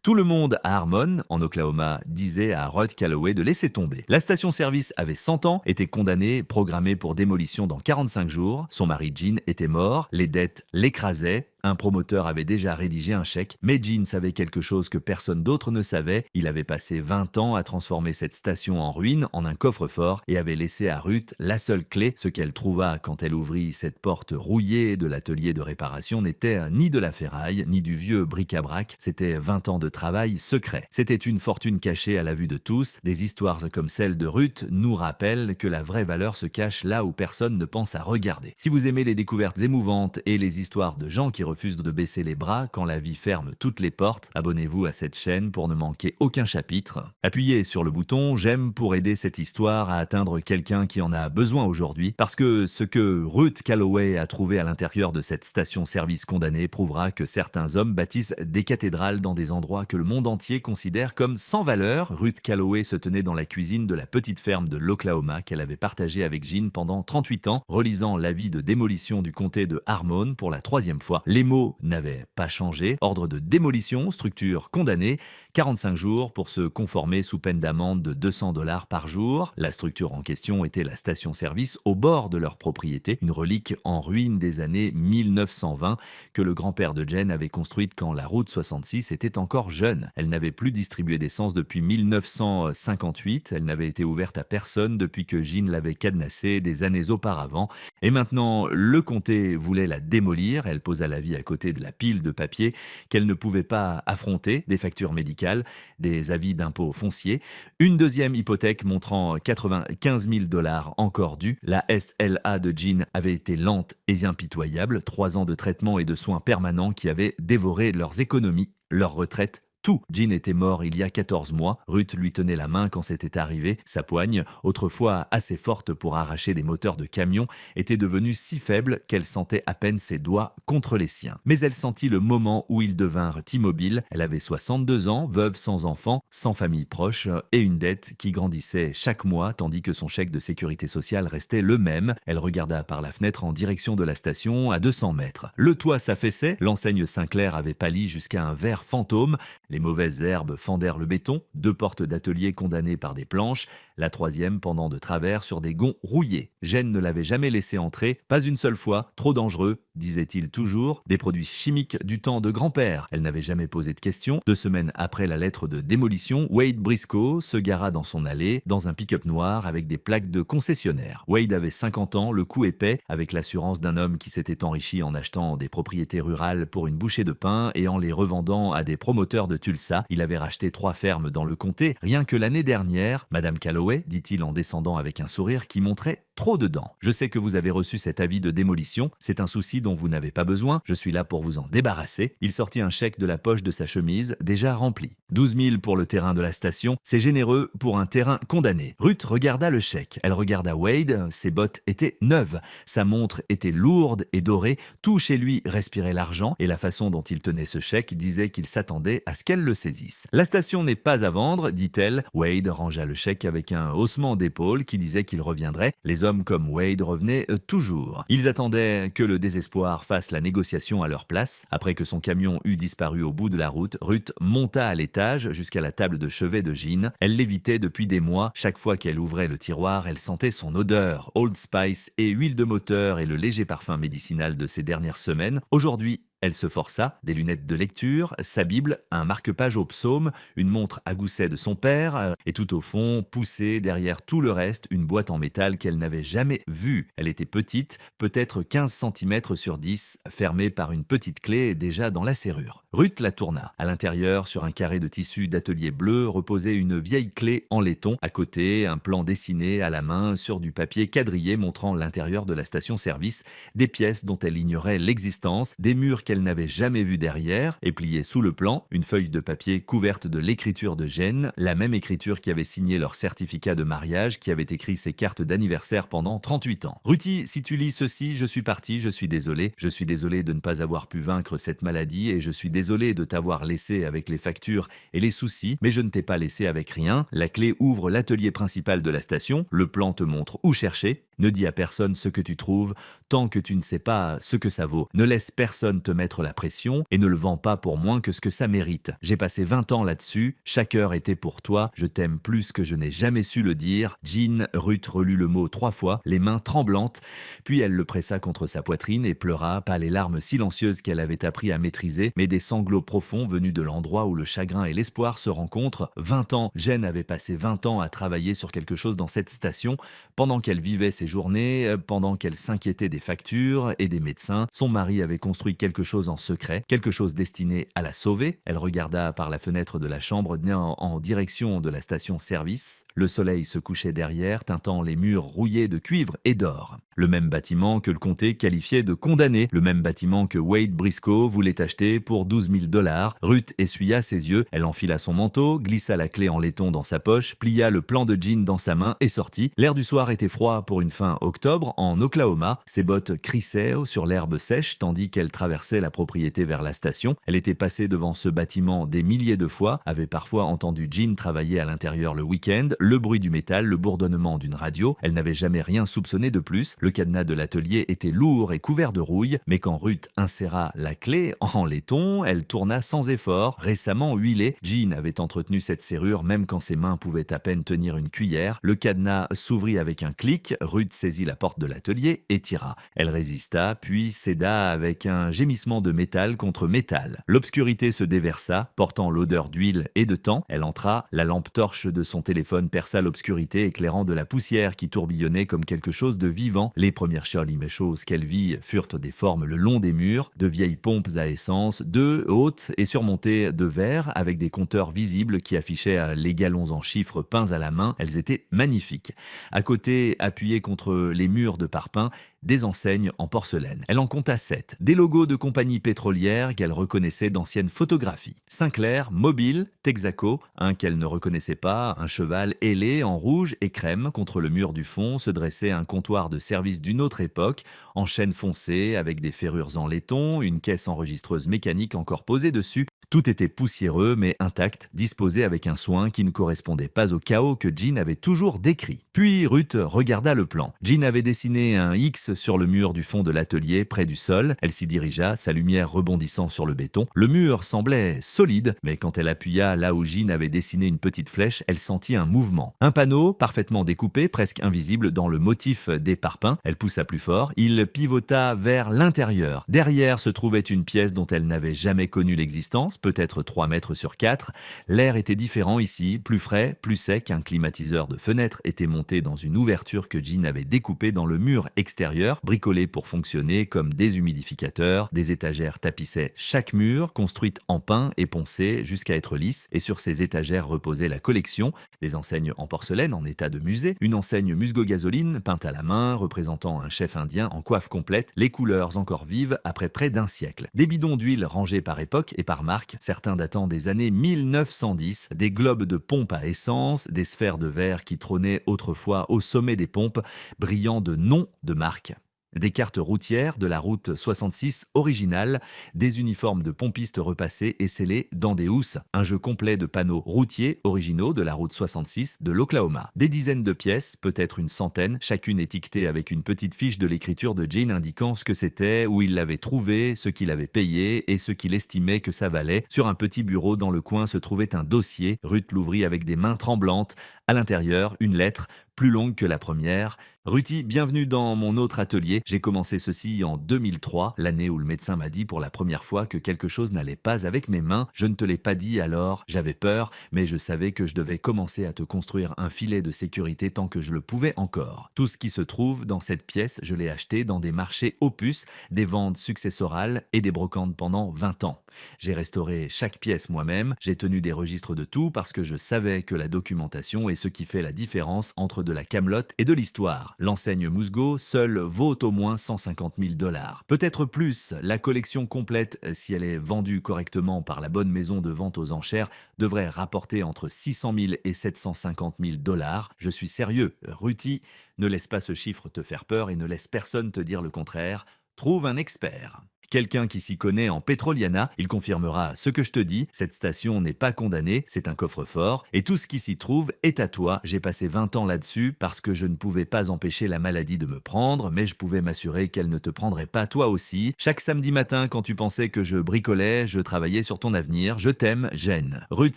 Tout le monde à Harmon, en Oklahoma, disait à Ruth Calloway de laisser tomber. La station-service avait 100 ans, était condamnée, programmée pour démolition dans 45 jours. Son mari Gene était mort, les dettes l'écrasaient. Un promoteur avait déjà rédigé un chèque, mais Gene savait quelque chose que personne d'autre ne savait. Il avait passé 20 ans à transformer cette station en ruine, en un coffre-fort, et avait laissé à Ruth la seule clé. Ce qu'elle trouva quand elle ouvrit cette porte rouillée de l'atelier de réparation n'était ni de la ferraille, ni du vieux bric-à-brac. C'était 20 ans de travail secret. C'était une fortune cachée à la vue de tous. Des histoires comme celle de Ruth nous rappellent que la vraie valeur se cache là où personne ne pense à regarder. Si vous aimez les découvertes émouvantes et les histoires de gens qui refuse de baisser les bras quand la vie ferme toutes les portes, abonnez-vous à cette chaîne pour ne manquer aucun chapitre. Appuyez sur le bouton j'aime pour aider cette histoire à atteindre quelqu'un qui en a besoin aujourd'hui, parce que ce que Ruth Calloway a trouvé à l'intérieur de cette station-service condamnée prouvera que certains hommes bâtissent des cathédrales dans des endroits que le monde entier considère comme sans valeur. Ruth Calloway se tenait dans la cuisine de la petite ferme de l'Oklahoma qu'elle avait partagée avec Gene pendant 38 ans, relisant l'avis de démolition du comté de Harmon pour la 3e fois. Les mots n'avaient pas changé. Ordre de démolition, structure condamnée, 45 jours pour se conformer sous peine d'amende de $200 par jour. La structure en question était la station-service au bord de leur propriété, une relique en ruine des années 1920 que le grand-père de Jen avait construite quand la route 66 était encore jeune. Elle n'avait plus distribué d'essence depuis 1958. Elle n'avait été ouverte à personne depuis que Gene l'avait cadenassée des années auparavant. Et maintenant, le comté voulait la démolir. Elle posa la vie à côté de la pile de papier qu'elle ne pouvait pas affronter, des factures médicales, des avis d'impôts fonciers, une deuxième hypothèque montrant $95 000 encore dus. La SLA de Gene avait été lente et impitoyable, 3 ans de traitement et de soins permanents qui avaient dévoré leurs économies, leur retraite. Tout. Gene était mort il y a 14 mois. Ruth lui tenait la main quand c'était arrivé. Sa poigne, autrefois assez forte pour arracher des moteurs de camion, était devenue si faible qu'elle sentait à peine ses doigts contre les siens. Mais elle sentit le moment où ils devinrent immobiles. Elle avait 62 ans, veuve sans enfant, sans famille proche et une dette qui grandissait chaque mois tandis que son chèque de sécurité sociale restait le même. Elle regarda par la fenêtre en direction de la station à 200 mètres. Le toit s'affaissait, l'enseigne Sinclair avait pâli jusqu'à un vert fantôme. Les mauvaises herbes fendèrent le béton, 2 portes d'atelier condamnées par des planches, la 3e pendant de travers sur des gonds rouillés. Gene ne l'avait jamais laissé entrer, pas une seule fois, trop dangereux, disait-il toujours, des produits chimiques du temps de grand-père. Elle n'avait jamais posé de questions. 2 semaines après la lettre de démolition, Wade Briscoe se gara dans son allée, dans un pick-up noir avec des plaques de concessionnaire. Wade avait 50 ans, le cou épais, avec l'assurance d'un homme qui s'était enrichi en achetant des propriétés rurales pour une bouchée de pain et en les revendant à des promoteurs de Tulsa. Il avait racheté 3 fermes dans le comté, rien que l'année dernière. Madame Calloway, dit-il en descendant avec un sourire qui montrait trop de dents. Je sais que vous avez reçu cet avis de démolition. C'est un souci dont vous n'avez pas besoin. Je suis là pour vous en débarrasser. Il sortit un chèque de la poche de sa chemise, déjà rempli. 12 000 pour le terrain de la station. C'est généreux pour un terrain condamné. Ruth regarda le chèque. Elle regarda Wade. Ses bottes étaient neuves. Sa montre était lourde et dorée. Tout chez lui respirait l'argent et la façon dont il tenait ce chèque disait qu'il s'attendait à ce qu'elle le saisisse. La station n'est pas à vendre, dit-elle. Wade rangea le chèque avec un haussement d'épaule qui disait qu'il reviendrait. Les hommes comme Wade revenaient toujours. Ils attendaient que le désespoir fasse la négociation à leur place. Après que son camion eut disparu au bout de la route, Ruth monta à l'étage jusqu'à la table de chevet de Gene. Elle l'évitait depuis des mois. Chaque fois qu'elle ouvrait le tiroir, elle sentait son odeur, Old Spice et huile de moteur et le léger parfum médicinal de ces dernières semaines. Aujourd'hui, elle se força, des lunettes de lecture, sa Bible, un marque-page au psaume, une montre à gousset de son père, et tout au fond, poussée derrière tout le reste, une boîte en métal qu'elle n'avait jamais vue. Elle était petite, peut-être 15 cm sur 10, fermée par une petite clé déjà dans la serrure. Ruth la tourna. À l'intérieur, sur un carré de tissu d'atelier bleu, reposait une vieille clé en laiton. À côté, un plan dessiné à la main sur du papier quadrillé montrant l'intérieur de la station-service, des pièces dont elle ignorait l'existence, des murs qu'elle n'avait jamais vus derrière, et pliée sous le plan, une feuille de papier couverte de l'écriture de Gene, la même écriture qui avait signé leur certificat de mariage, qui avait écrit ses cartes d'anniversaire pendant 38 ans. Ruthie, si tu lis ceci, je suis parti, je suis désolé de ne pas avoir pu vaincre cette maladie et je suis désolé de t'avoir laissé avec les factures et les soucis, mais je ne t'ai pas laissé avec rien. La clé ouvre l'atelier principal de la station, le plan te montre où chercher. Ne dis à personne ce que tu trouves tant que tu ne sais pas ce que ça vaut. Ne laisse personne te mettre la pression et ne le vends pas pour moins que ce que ça mérite. J'ai passé 20 ans là-dessus, chaque heure était pour toi, je t'aime plus que je n'ai jamais su le dire. Jean, Ruth relut le mot 3 fois, les mains tremblantes, puis elle le pressa contre sa poitrine et pleura, pas les larmes silencieuses qu'elle avait appris à maîtriser, mais des sanglots profonds venus de l'endroit où le chagrin et l'espoir se rencontrent. 20 ans, Jen avait passé 20 ans à travailler sur quelque chose dans cette station, pendant qu'elle vivait ses journées, pendant qu'elle s'inquiétait des factures et des médecins, son mari avait construit quelque chose en secret, quelque chose destiné à la sauver. Elle regarda par la fenêtre de la chambre en direction de la station-service. Le soleil se couchait derrière, teintant les murs rouillés de cuivre et d'or. Le même bâtiment que le comté qualifiait de condamné, le même bâtiment que Wade Briscoe voulait acheter pour 12 000 $. Ruth essuya ses yeux, elle enfila son manteau, glissa la clé en laiton dans sa poche, plia le plan de jean dans sa main et sortit. L'air du soir était froid pour une fin octobre en Oklahoma. Ses bottes crissaient sur l'herbe sèche tandis qu'elle traversait la propriété vers la station. Elle était passée devant ce bâtiment des milliers de fois, avait parfois entendu Jean travailler à l'intérieur le week-end, le bruit du métal, le bourdonnement d'une radio. Elle n'avait jamais rien soupçonné de plus. Le cadenas de l'atelier était lourd et couvert de rouille, mais quand Ruth inséra la clé en laiton, elle tourna sans effort. Récemment huilée, Jean avait entretenu cette serrure même quand ses mains pouvaient à peine tenir une cuillère. Le cadenas s'ouvrit avec un clic, Ruth saisit la porte de l'atelier et tira. Elle résista, puis céda avec un gémissement de métal contre métal. L'obscurité se déversa, portant l'odeur d'huile et de temps. Elle entra, la lampe torche de son téléphone perça l'obscurité, éclairant de la poussière qui tourbillonnait comme quelque chose de vivant. Les premières choses qu'elle vit furent des formes le long des murs, de vieilles pompes à essence, deux hautes et surmontées de verre avec des compteurs visibles qui affichaient les gallons en chiffres peints à la main. Elles étaient magnifiques. À côté, appuyées contre les murs de parpaing, des enseignes en porcelaine. Elle en compta 7, des logos de compagnies pétrolières qu'elle reconnaissait d'anciennes photographies. Sinclair, Mobil, Texaco, un qu'elle ne reconnaissait pas, un cheval ailé en rouge et crème. Contre le mur du fond se dressait un comptoir de service d'une autre époque, en chêne foncé, avec des ferrures en laiton, une caisse enregistreuse mécanique encore posée dessus. Tout était poussiéreux mais intact, disposé avec un soin qui ne correspondait pas au chaos que Jean avait toujours décrit. Puis Ruth regarda le plan. Jean avait dessiné un X sur le mur du fond de l'atelier, près du sol. Elle s'y dirigea, sa lumière rebondissant sur le béton. Le mur semblait solide, mais quand elle appuya là où Jean avait dessiné une petite flèche, elle sentit un mouvement. Un panneau, parfaitement découpé, presque invisible dans le motif des parpaings. Elle poussa plus fort. Il pivota vers l'intérieur. Derrière se trouvait une pièce dont elle n'avait jamais connu l'existence, peut-être 3 mètres sur 4. L'air était différent ici, plus frais, plus sec. Un climatiseur de fenêtre était monté dans une ouverture que Jean avait découpée dans le mur extérieur, bricolé pour fonctionner comme déshumidificateur. Des étagères tapissaient chaque mur, construites en pin et poncées jusqu'à être lisses, et sur ces étagères reposait la collection, des enseignes en porcelaine en état de musée, une enseigne musgo-gasoline peinte à la main, représentant un chef indien en coiffe complète, les couleurs encore vives après près d'un siècle. Des bidons d'huile rangés par époque et par marque, certains datant des années 1910, des globes de pompe à essence, des sphères de verre qui trônaient autrefois au sommet des pompes, brillant de noms de marque. Des cartes routières de la route 66 originale, des uniformes de pompistes repassés et scellés dans des housses, un jeu complet de panneaux routiers originaux de la route 66 de l'Oklahoma. Des dizaines de pièces, peut-être une centaine, chacune étiquetée avec une petite fiche de l'écriture de Jean indiquant ce que c'était, où il l'avait trouvé, ce qu'il avait payé et ce qu'il estimait que ça valait. Sur un petit bureau dans le coin se trouvait un dossier. Ruth l'ouvrit avec des mains tremblantes. À l'intérieur, une lettre, plus longue que la première. Ruthie, bienvenue dans mon autre atelier. J'ai commencé ceci en 2003, l'année où le médecin m'a dit pour la première fois que quelque chose n'allait pas avec mes mains. Je ne te l'ai pas dit alors, j'avais peur, mais je savais que je devais commencer à te construire un filet de sécurité tant que je le pouvais encore. Tout ce qui se trouve dans cette pièce, je l'ai acheté dans des marchés opus, des ventes successorales et des brocantes pendant 20 ans. J'ai restauré chaque pièce moi-même, j'ai tenu des registres de tout parce que je savais que la documentation est ce qui fait la différence entre de la camelote et de l'histoire. L'enseigne Musgo seule vaut au moins 150 000 $. Peut-être plus, la collection complète, si elle est vendue correctement par la bonne maison de vente aux enchères, devrait rapporter entre 600 000 et 750 000 $. Je suis sérieux, Ruthie, ne laisse pas ce chiffre te faire peur et ne laisse personne te dire le contraire. Trouve un expert. quelqu'un qui s'y connaît en Petroliana. Il confirmera ce que je te dis. Cette station n'est pas condamnée, c'est un coffre-fort. Et tout ce qui s'y trouve est à toi. J'ai passé 20 ans là-dessus parce que je ne pouvais pas empêcher la maladie de me prendre, mais je pouvais m'assurer qu'elle ne te prendrait pas toi aussi. Chaque samedi matin, quand tu pensais que je bricolais, je travaillais sur ton avenir. Je t'aime, Jen. Ruth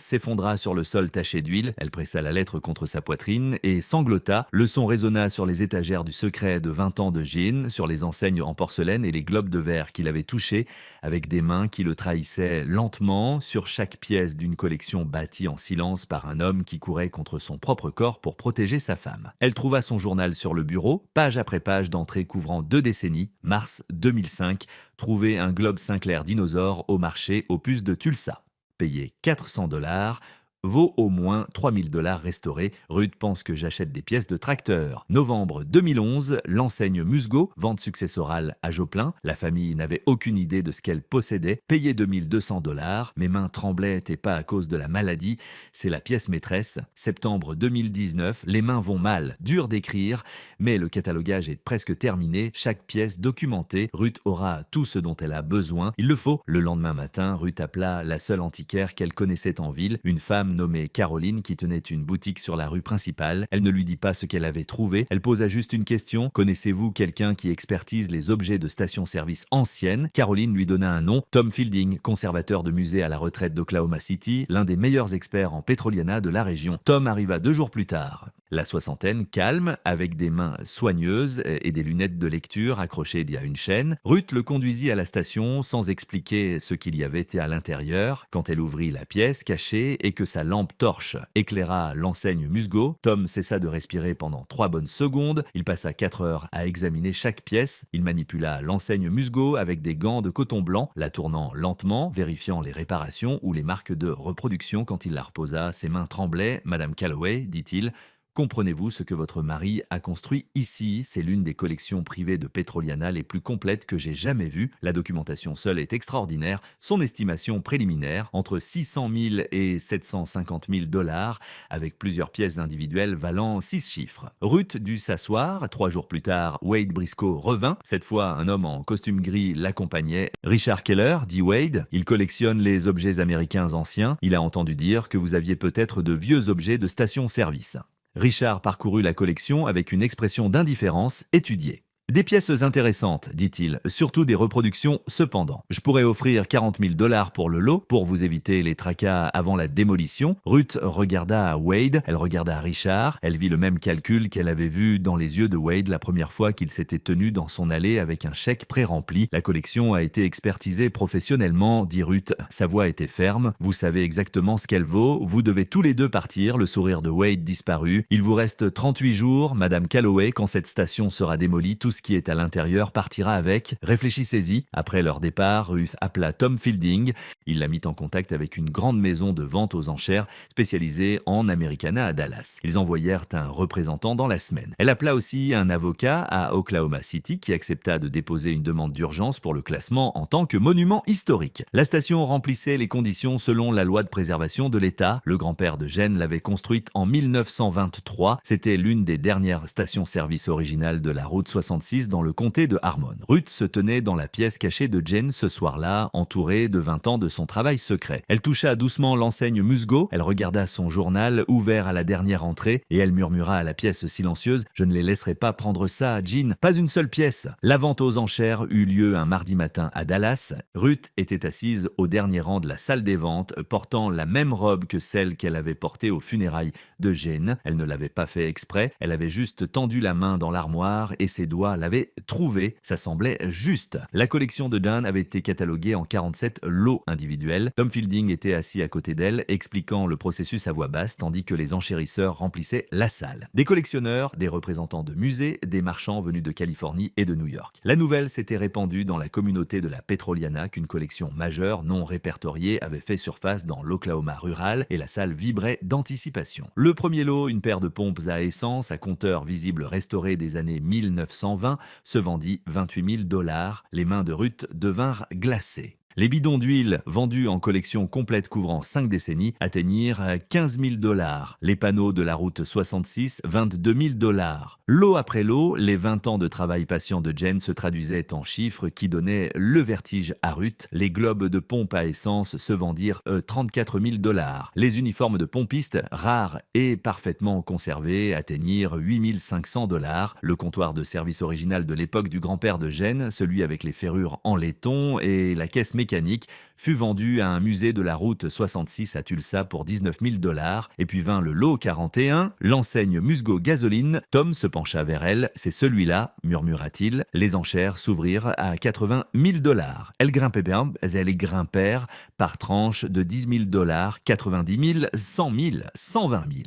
s'effondra sur le sol taché d'huile. Elle pressa la lettre contre sa poitrine et sanglota. Le son résonna sur les étagères du secret de 20 ans de Jean, sur les enseignes en porcelaine et les globes de verre qu'il avait touchés avec des mains qui le trahissaient lentement, sur chaque pièce d'une collection bâtie en silence par un homme qui courait contre son propre corps pour protéger sa femme. Elle trouva son journal sur le bureau, page après page d'entrées couvrant 2 décennies, mars 2005, trouver un globe Sinclair dinosaure au marché aux puces de Tulsa. Payé 400$, vaut au moins 3000$ restaurés. Ruth pense que j'achète des pièces de tracteur. Novembre 2011, l'enseigne Musgo, vente successorale à Joplin. La famille n'avait aucune idée de ce qu'elle possédait. Payé 2200$, mes mains tremblaient et pas à cause de la maladie. C'est la pièce maîtresse. Septembre 2019, les mains vont mal. Dur d'écrire, mais le catalogage est presque terminé. Chaque pièce documentée. Ruth aura tout ce dont elle a besoin. Il le faut. Le lendemain matin, Ruth appela la seule antiquaire qu'elle connaissait en ville, une femme nommée Caroline qui tenait une boutique sur la rue principale. Elle ne lui dit pas ce qu'elle avait trouvé. Elle posa juste une question. Connaissez-vous quelqu'un qui expertise les objets de stations-service anciennes? Caroline lui donna un nom, Tom Fielding, conservateur de musée à la retraite d'Oklahoma City, l'un des meilleurs experts en Petroliana de la région. Tom arriva 2 jours plus tard. La soixantaine, calme, avec des mains soigneuses et des lunettes de lecture accrochées via une chaîne. Ruth le conduisit à la station sans expliquer ce qu'il y avait à l'intérieur. Quand elle ouvrit la pièce cachée et que sa lampe torche éclaira l'enseigne Musgo, Tom cessa de respirer pendant 3 bonnes secondes. Il passa 4 heures à examiner chaque pièce. Il manipula l'enseigne Musgo avec des gants de coton blanc, la tournant lentement, vérifiant les réparations ou les marques de reproduction. Quand il la reposa, ses mains tremblaient. « Madame Calloway, dit-il, comprenez-vous ce que votre mari a construit ici? C'est l'une des collections privées de Petroliana les plus complètes que j'ai jamais vues. La documentation seule est extraordinaire. Son estimation préliminaire, entre 600 000 et 750 000$, avec plusieurs pièces individuelles valant 6 chiffres. Ruth dut s'asseoir. 3 jours plus tard, Wade Briscoe revint. Cette fois, un homme en costume gris l'accompagnait. Richard Keller, dit Wade, il collectionne les objets américains anciens. Il a entendu dire que vous aviez peut-être de vieux objets de station-service. Richard parcourut la collection avec une expression d'indifférence étudiée. Des pièces intéressantes, dit-il, surtout des reproductions cependant. Je pourrais offrir 40 000$ pour le lot, pour vous éviter les tracas avant la démolition. Ruth regarda Wade, elle regarda Richard, elle vit le même calcul qu'elle avait vu dans les yeux de Wade la première fois qu'il s'était tenu dans son allée avec un chèque pré-rempli. La collection a été expertisée professionnellement, dit Ruth. Sa voix était ferme, vous savez exactement ce qu'elle vaut, vous devez tous les deux partir, le sourire de Wade disparut. Il vous reste 38 jours, Madame Calloway, quand cette station sera démolie, tout ce qui est à l'intérieur partira avec. Réfléchissez-y. Après leur départ, Ruth appela Tom Fielding. Il l'a mis en contact avec une grande maison de vente aux enchères spécialisée en Americana à Dallas. Ils envoyèrent un représentant dans la semaine. Elle appela aussi un avocat à Oklahoma City qui accepta de déposer une demande d'urgence pour le classement en tant que monument historique. La station remplissait les conditions selon la loi de préservation de l'État. Le grand-père de Jen l'avait construite en 1923. C'était l'une des dernières stations-service originales de la route 66 dans le comté de Harmon. Ruth se tenait dans la pièce cachée de Jen ce soir-là, entourée de 20 ans de son travail secret. Elle toucha doucement l'enseigne Musgo, elle regarda son journal ouvert à la dernière entrée et elle murmura à la pièce silencieuse « Je ne les laisserai pas prendre ça, Jean, pas une seule pièce ». La vente aux enchères eut lieu un mardi matin à Dallas. Ruth était assise au dernier rang de la salle des ventes, portant la même robe que celle qu'elle avait portée aux funérailles de Jane. Elle ne l'avait pas fait exprès, elle avait juste tendu la main dans l'armoire et ses doigts l'avaient trouvé. Ça semblait juste. La collection de Dan avait été cataloguée en 47 lots individuels. Tom Fielding était assis à côté d'elle, expliquant le processus à voix basse, tandis que les enchérisseurs remplissaient la salle. Des collectionneurs, des représentants de musées, des marchands venus de Californie et de New York. La nouvelle s'était répandue dans la communauté de la Petroliana qu'une collection majeure non répertoriée avait fait surface dans l'Oklahoma rural et la salle vibrait d'anticipation. Le premier lot, une paire de pompes à essence à compteur visible restauré des années 1920, se vendit 28 000$. Les mains de Ruth devinrent glacées. Les bidons d'huile vendus en collection complète couvrant 5 décennies atteignirent 15 000 $. Les panneaux de la route 66, 22 000 $. Lot après lot, les 20 ans de travail patient de Jen se traduisaient en chiffres qui donnaient le vertige à Ruth. Les globes de pompe à essence se vendirent 34 000 $. Les uniformes de pompistes, rares et parfaitement conservés, atteignirent 8 500 $. Le comptoir de service original de l'époque du grand-père de Jen, celui avec les ferrures en laiton et la caisse mécanique, fut vendu à un musée de la route 66 à Tulsa pour 19 000 $. Et puis vint le lot 41, l'enseigne Musgo Gasoline. Tom se pencha vers elle. C'est celui-là, murmura-t-il. Les enchères s'ouvrirent à 80 000 $. Elles grimpèrent par tranche de 10 000 $, 90 000, 100 000, 120 000.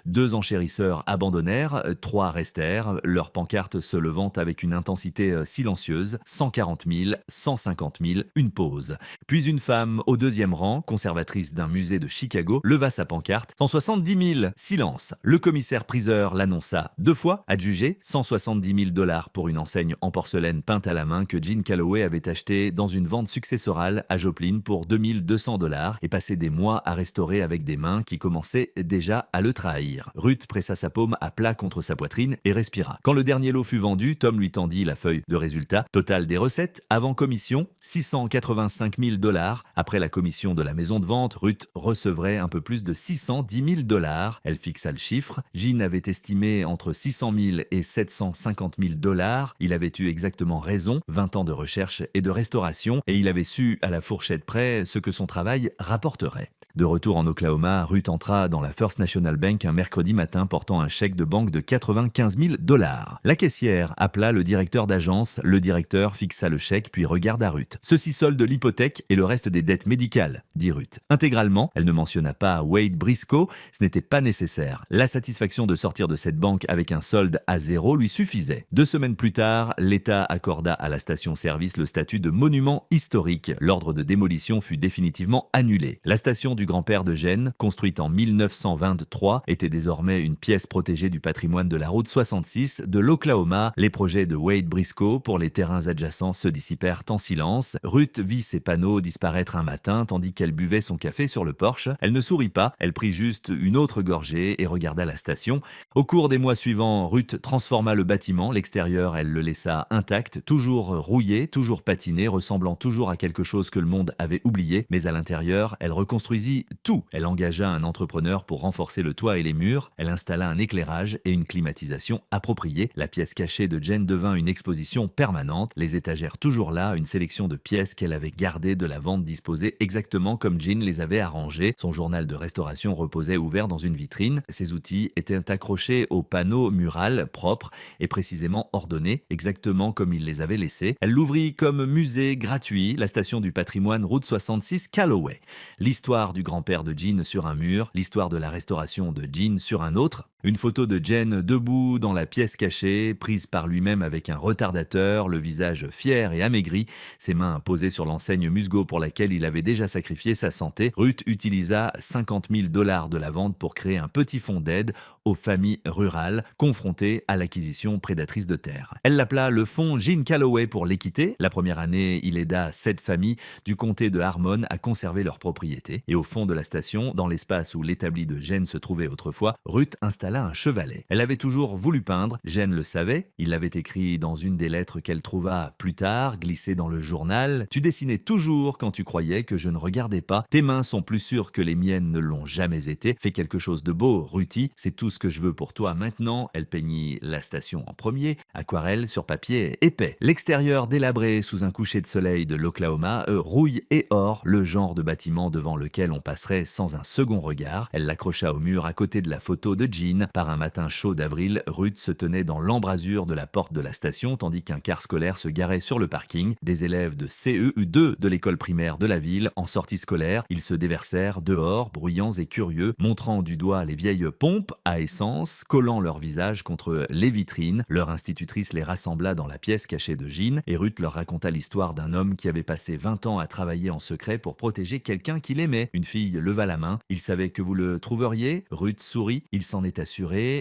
2 enchérisseurs abandonnèrent, 3 restèrent, leurs pancartes se levant avec une intensité silencieuse, 140 000, 150 000, une pause. Puis une femme au 2e rang, conservatrice d'un musée de Chicago, leva sa pancarte, 170 000, silence. Le commissaire-priseur l'annonça 2 fois, adjugé 170 000 $ pour une enseigne en porcelaine peinte à la main que Jean Calloway avait achetée dans une vente successorale à Joplin pour 2 200 $ et passé des mois à restaurer avec des mains qui commençaient déjà à le trahir. Ruth pressa sa paume à plat contre sa poitrine et respira. Quand le dernier lot fut vendu, Tom lui tendit la feuille de résultat. Total des recettes, avant commission, 685 000 $. Après la commission de la maison de vente, Ruth recevrait un peu plus de 610 000 $. Elle fixa le chiffre. Jean avait estimé entre 600 000 et 750 000 $. Il avait eu exactement raison, 20 ans de recherche et de restauration, et il avait su à la fourchette près ce que son travail rapporterait. De retour en Oklahoma, Ruth entra dans la First National Bank un mercredi matin portant un chèque de banque de 95 000 $. La caissière appela le directeur d'agence. Le directeur fixa le chèque puis regarda Ruth. « Ceci solde l'hypothèque et le reste des dettes médicales », dit Ruth. Intégralement, elle ne mentionna pas Wade Briscoe, ce n'était pas nécessaire. La satisfaction de sortir de cette banque avec un solde à 0 lui suffisait. 2 semaines plus tard, l'État accorda à la station-service le statut de monument historique. L'ordre de démolition fut définitivement annulé. La station du grand-père de Jen, construite en 1923, était désormais une pièce protégée du patrimoine de la route 66 de l'Oklahoma. Les projets de Wade Briscoe pour les terrains adjacents se dissipèrent en silence. Ruth vit ses panneaux disparaître un matin tandis qu'elle buvait son café sur le porche. Elle ne sourit pas, elle prit juste une autre gorgée et regarda la station. Au cours des mois suivants, Ruth transforma le bâtiment. L'extérieur, elle le laissa intact, toujours rouillé, toujours patiné, ressemblant toujours à quelque chose que le monde avait oublié. Mais à l'intérieur, elle reconstruisit tout. Elle engagea un entrepreneur pour renforcer le toit et les murs. Elle installa un éclairage et une climatisation appropriée. La pièce cachée de Jen devint une exposition permanente. Les étagères toujours là, une sélection de pièces qu'elle avait gardées de la vente disposées exactement comme Jean les avait arrangées. Son journal de restauration reposait ouvert dans une vitrine. Ses outils étaient accrochés au panneau mural propre et précisément ordonnés, exactement comme il les avait laissés. Elle l'ouvrit comme musée gratuit, la station du patrimoine route 66 Calloway. L'histoire du grand-père de Jean sur un mur, l'histoire de la restauration de Jean sur un autre. Une photo de Jen debout dans la pièce cachée, prise par lui-même avec un retardateur, le visage fier et amaigri, ses mains posées sur l'enseigne Musgo pour laquelle il avait déjà sacrifié sa santé. Ruth utilisa 50 000 $ de la vente pour créer un petit fonds d'aide aux familles rurales confrontées à l'acquisition prédatrice de terres. Elle l'appela le fonds Jean Calloway pour l'équité. La première année, il aida 7 familles du comté de Harmon à conserver leur propriété. Et au fond de la station, dans l'espace où l'établi de Jen se trouvait autrefois, Ruth installa un chevalet. Elle avait toujours voulu peindre, Jen le savait, il l'avait écrit dans une des lettres qu'elle trouva plus tard, glissée dans le journal. « Tu dessinais toujours quand tu croyais que je ne regardais pas. Tes mains sont plus sûres que les miennes ne l'ont jamais été. Fais quelque chose de beau, Ruthie, c'est tout ce que je veux pour toi maintenant. » Elle peignit la station en premier, aquarelle sur papier épais. L'extérieur délabré sous un coucher de soleil de l'Oklahoma, rouille et or, le genre de bâtiment devant lequel on passerait sans un second regard. Elle l'accrocha au mur à côté de la photo de Jean. Par un matin chaud d'avril, Ruth se tenait dans l'embrasure de la porte de la station tandis qu'un car scolaire se garait sur le parking. Des élèves de CE2 de l'école primaire de la ville, en sortie scolaire, ils se déversèrent dehors, bruyants et curieux, montrant du doigt les vieilles pompes à essence, collant leur visage contre les vitrines. Leur institutrice les rassembla dans la pièce cachée de Jean et Ruth leur raconta l'histoire d'un homme qui avait passé 20 ans à travailler en secret pour protéger quelqu'un qu'il aimait. Une fille leva la main. « Il savait que vous le trouveriez ?» Ruth sourit. « Il s'en est assuré.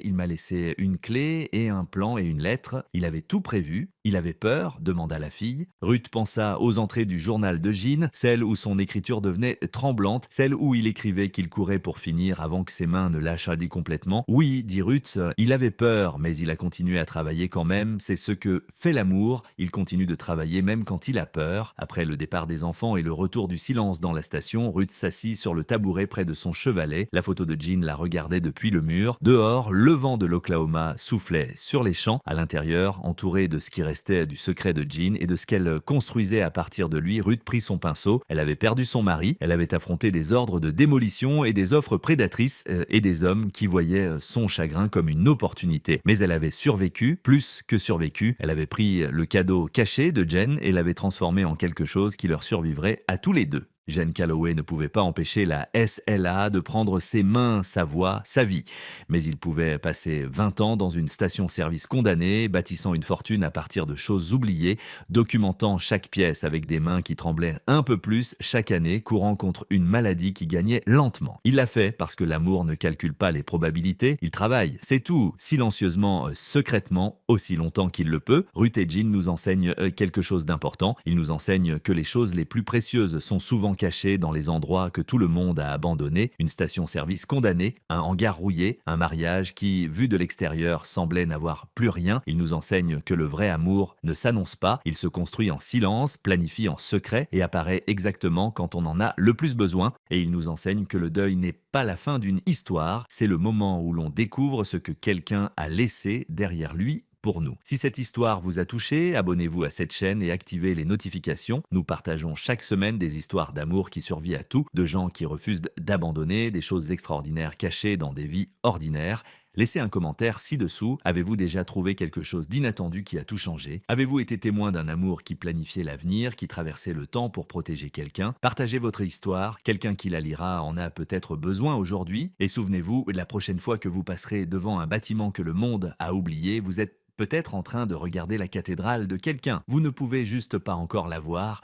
Il m'a laissé une clé et un plan et une lettre. Il avait tout prévu. Il avait peur, demanda la fille. Ruth pensa aux entrées du journal de Jean, celles où son écriture devenait tremblante, celles où il écrivait qu'il courait pour finir avant que ses mains ne lâchent complètement. Oui, dit Ruth, il avait peur, mais il a continué à travailler quand même. C'est ce que fait l'amour. Il continue de travailler même quand il a peur. Après le départ des enfants et le retour du silence dans la station, Ruth s'assit sur le tabouret près de son chevalet. La photo de Jean la regardait depuis le mur. Dehors, le vent de l'Oklahoma soufflait sur les champs. À l'intérieur, entourée de ce qui restait du secret de Jean et de ce qu'elle construisait à partir de lui, Ruth prit son pinceau. Elle avait perdu son mari. Elle avait affronté des ordres de démolition et des offres prédatrices et des hommes qui voyaient son chagrin comme une opportunité. Mais elle avait survécu, plus que survécu. Elle avait pris le cadeau caché de Jen et l'avait transformé en quelque chose qui leur survivrait à tous les deux. Jen Calloway ne pouvait pas empêcher la SLA de prendre ses mains, sa voix, sa vie. Mais il pouvait passer 20 ans dans une station-service condamnée, bâtissant une fortune à partir de choses oubliées, documentant chaque pièce avec des mains qui tremblaient un peu plus chaque année, courant contre une maladie qui gagnait lentement. Il l'a fait parce que l'amour ne calcule pas les probabilités, il travaille, c'est tout, silencieusement, secrètement, aussi longtemps qu'il le peut. Ruth et Jean nous enseignent quelque chose d'important. Ils nous enseignent que les choses les plus précieuses sont souvent cachées dans les endroits que tout le monde a abandonnés, une station-service condamnée, un hangar rouillé, un mariage qui, vu de l'extérieur, semblait n'avoir plus rien. Il nous enseigne que le vrai amour ne s'annonce pas, il se construit en silence, planifie en secret et apparaît exactement quand on en a le plus besoin. Et il nous enseigne que le deuil n'est pas la fin d'une histoire, c'est le moment où l'on découvre ce que quelqu'un a laissé derrière lui pour nous. Si cette histoire vous a touché, abonnez-vous à cette chaîne et activez les notifications. Nous partageons chaque semaine des histoires d'amour qui survivent à tout, de gens qui refusent d'abandonner, des choses extraordinaires cachées dans des vies ordinaires. Laissez un commentaire ci-dessous. Avez-vous déjà trouvé quelque chose d'inattendu qui a tout changé? Avez-vous été témoin d'un amour qui planifiait l'avenir, qui traversait le temps pour protéger quelqu'un? Partagez votre histoire. Quelqu'un qui la lira en a peut-être besoin aujourd'hui. Et souvenez-vous, la prochaine fois que vous passerez devant un bâtiment que le monde a oublié, vous êtes peut-être en train de regarder la cathédrale de quelqu'un. Vous ne pouvez juste pas encore la voir,